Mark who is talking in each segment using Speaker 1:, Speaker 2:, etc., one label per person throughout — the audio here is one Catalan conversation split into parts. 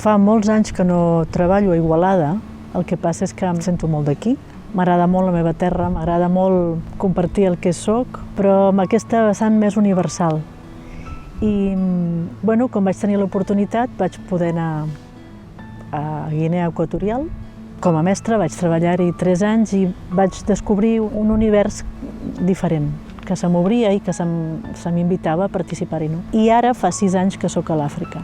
Speaker 1: Fa molts anys que no treballo a Igualada, el que passa és que em sento molt d'aquí. M'agrada molt la meva terra, m'agrada molt compartir el que soc, però amb aquesta vessant més universal. I, bueno, quan vaig tenir l'oportunitat, vaig poder anar a Guinea Equatorial. Com a mestra vaig treballar-hi 3 anys i vaig descobrir un univers diferent, que se m'obria i que se m'invitava a participar-hi. I ara fa 6 anys que soc a l'Àfrica.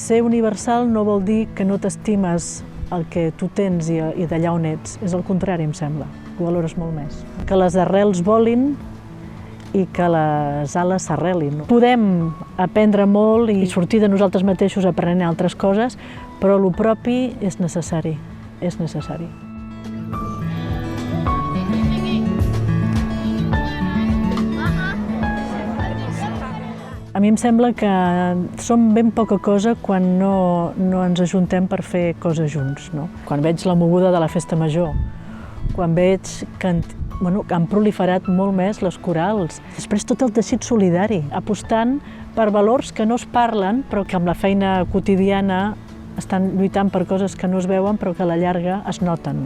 Speaker 1: Ser universal no vol dir que no t'estimes el que tu tens i d'allà on ets. És el contrari, em sembla. Ho valores molt més. Que les arrels volin i que les ales s'arrelin. Podem aprendre molt i sortir de nosaltres mateixos aprenent altres coses, però el propi és necessari. És necessari. A mi em sembla que som ben poca cosa quan no ens ajuntem per fer coses junts. Quan veig la moguda de la festa major, quan veig que han proliferat molt més les corals, després tot el teixit solidari, apostant per valors que no es parlen, però que amb la feina quotidiana estan lluitant per coses que no es veuen, però que a la llarga es noten.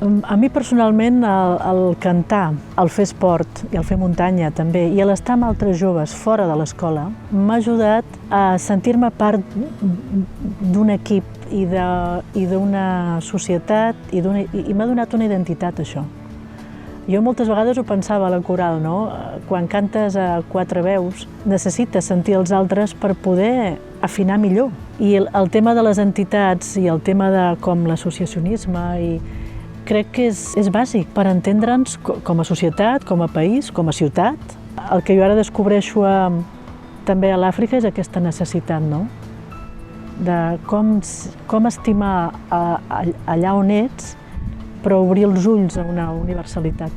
Speaker 1: A mi personalment el cantar, el fer esport i el fer muntanya també, i l'estar amb altres joves fora de l'escola, m'ha ajudat a sentir-me part d'un equip i d'una societat i m'ha donat una identitat, això. Jo moltes vegades ho pensava a la coral, quan cantes a 4 veus necessites sentir els altres per poder afinar millor. I el tema de les entitats i el tema de com l'associacionisme crec que és bàsic per entendre'ns com a societat, com a país, com a ciutat. El que jo ara descobreixo també a l'Àfrica és aquesta necessitat, de com estimar allà on ets, però obrir els ulls a una universalitat.